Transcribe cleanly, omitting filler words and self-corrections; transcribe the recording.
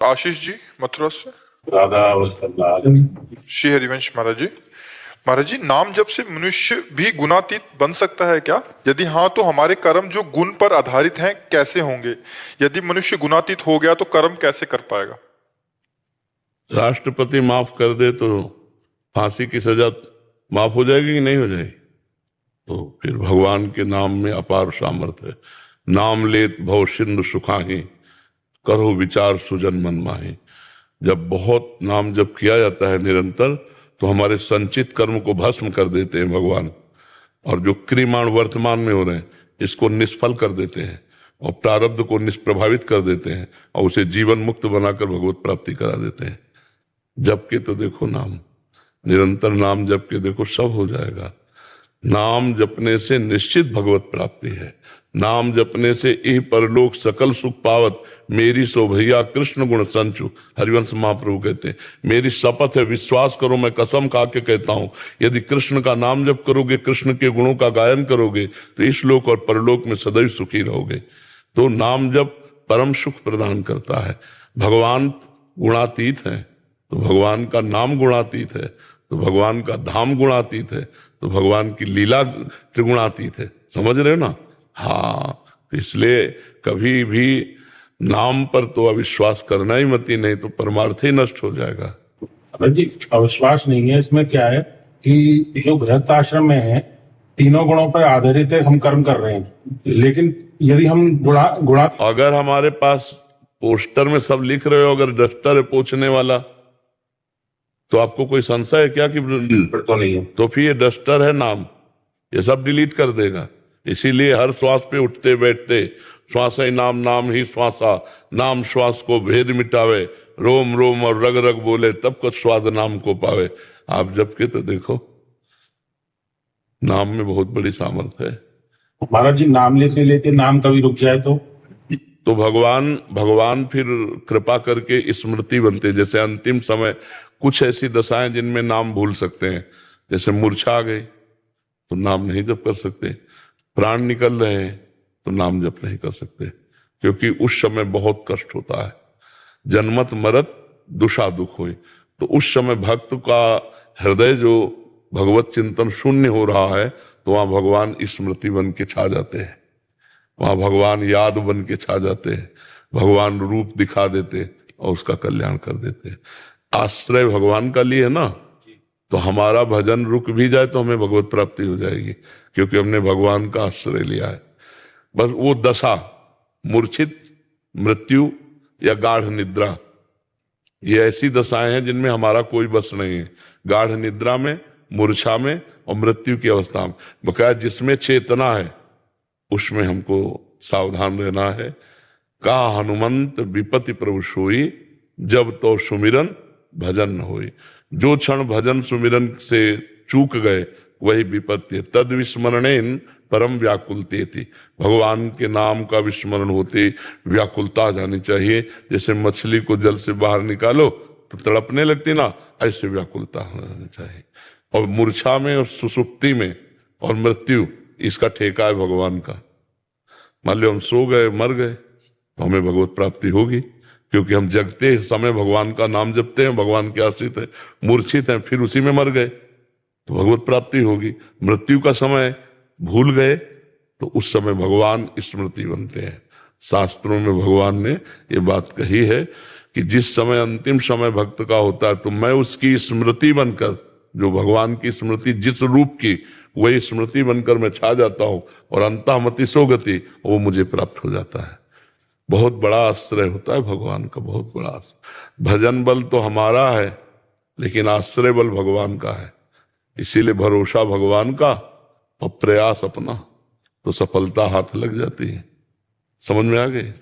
आशीष जी मथुरा से। श्री हरिवंश महाराज जी, नाम जप से मनुष्य भी गुणातीत बन सकता है क्या? यदि हाँ तो हमारे कर्म जो गुण पर आधारित हैं कैसे होंगे? यदि मनुष्य गुणातीत हो गया तो कर्म कैसे कर पाएगा? राष्ट्रपति माफ कर दे तो फांसी की सजा माफ हो जाएगी कि नहीं हो जाएगी? तो फिर भगवान के नाम में अपार सामर्थ्य है। नाम लेत भव सिंधु सुखाही, करो विचार सुजन मन माही। जब बहुत नाम जप किया जाता है निरंतर, तो हमारे संचित कर्म को भस्म कर देते हैं भगवान, और जो क्रियमाण वर्तमान में हो रहे हैं इसको निष्फल कर देते हैं, और प्रारब्ध को निष्प्रभावित कर देते हैं, और उसे जीवन मुक्त बनाकर भगवत प्राप्ति करा देते हैं। जप के तो देखो नाम, निरंतर नाम जप के देखो सब हो जाएगा। नाम जपने से निश्चित भगवत प्राप्ति है। नाम जपने से इह परलोक सकल सुख पावत, मेरी सो भैया कृष्ण गुण संचु। हरिवंश महाप्रभु कहते हैं, मेरी शपथ है, विश्वास करो, मैं कसम खा के कहता हूं, यदि कृष्ण का नाम जप करोगे, कृष्ण के गुणों का गायन करोगे, तो इस लोक और परलोक में सदैव सुखी रहोगे। तो नाम जप परम सुख प्रदान करता है। भगवान गुणातीत है, तो भगवान का नाम गुणातीत है, तो भगवान का धाम गुणातीत है, तो भगवान की लीला त्रिगुणातीत है। समझ रहे हो ना? हाँ, तो इसलिए कभी भी नाम पर तो अविश्वास करना ही मत, ही नहीं तो परमार्थ ही नष्ट हो जाएगा। जी, अविश्वास नहीं है इसमें। क्या है कि जो गृहस्थ आश्रम में है, तीनों गुणों पर आधारित है, हम कर्म कर रहे हैं, लेकिन यदि हम गुणा अगर हमारे पास पोस्टर में सब लिख रहे हो, अगर डस्टर है पोंछने वाला, तो आपको कोई संशय है क्या कि तो नहीं है? तो फिर ये डस्टर है नाम, ये सब डिलीट कर देगा। इसीलिए हर श्वास पे उठते बैठते श्वास ही नाम, नाम ही श्वासा, नाम श्वास को भेद मिटावे, रोम रोम और रग रग बोले, तब कुछ स्वाद नाम को पावे। आप जब के तो देखो, नाम में बहुत बड़ी सामर्थ्य है। महाराज जी, नाम लेते लेते नाम कभी रुक जाए तो भगवान फिर कृपा करके स्मृति बनते। जैसे अंतिम समय कुछ ऐसी दशाएं जिनमें नाम भूल सकते हैं, जैसे मूर्छा आ गई तो नाम नहीं जप कर सकते, प्राण निकल रहे हैं तो नाम जप नहीं कर सकते, क्योंकि उस समय बहुत कष्ट होता है। जन्मत मरत दुषा दुख हुई, तो उस समय भक्त का हृदय जो भगवत चिंतन शून्य हो रहा है, तो वहां भगवान स्मृति बन के छा जाते हैं, वहां भगवान याद बन के छा जाते हैं, भगवान रूप दिखा देते और उसका कल्याण कर देते हैं। आश्रय भगवान का लिए है ना, तो हमारा भजन रुक भी जाए तो हमें भगवत प्राप्ति हो जाएगी, क्योंकि हमने भगवान का आश्रय लिया है। बस वो दशा, मूर्छित, मृत्यु या गाढ़ निद्रा, ये ऐसी दशाएं हैं जिनमें हमारा कोई बस नहीं है। गाढ़ निद्रा में, मूर्छा में और मृत्यु की अवस्था में, बकाया जिसमें चेतना है उसमें हमको सावधान रहना है। का हनुमंत विपत्ति प्रभु सोई, जब तो सुमिरन भजन न होई। जो क्षण भजन सुमिरन से चूक गए वही विपत्ति। तद विस्मरणेन परम व्याकुलते थी। भगवान के नाम का विस्मरण होते व्याकुलता आ जानी चाहिए। जैसे मछली को जल से बाहर निकालो तो तड़पने लगती ना, ऐसे व्याकुलता होनी चाहिए। और मूर्छा में और सुसुप्ति में और मृत्यु, इसका ठेका है भगवान का। मान लो हम सो गए, मर गए, तो हमें भगवत प्राप्ति होगी, क्योंकि हम जगते समय भगवान का नाम जपते हैं, भगवान के आश्रित है। मूर्छित हैं, फिर उसी में मर गए तो भगवत प्राप्ति होगी। मृत्यु का समय भूल गए तो उस समय भगवान स्मृति बनते हैं। शास्त्रों में भगवान ने ये बात कही है कि जिस समय अंतिम समय भक्त का होता है, तो मैं उसकी स्मृति बनकर, जो भगवान की स्मृति जिस रूप की, वही स्मृति बनकर मैं छा जाता हूं, और अंतःमति सोगति, वो मुझे प्राप्त हो जाता है। बहुत बड़ा आश्रय होता है भगवान का, बहुत बड़ा आश्रय। भजन बल तो हमारा है, लेकिन आश्रय बल भगवान का है। इसीलिए भरोसा भगवान का और प्रयास अपना, तो सफलता हाथ लग जाती है। समझ में आ गई?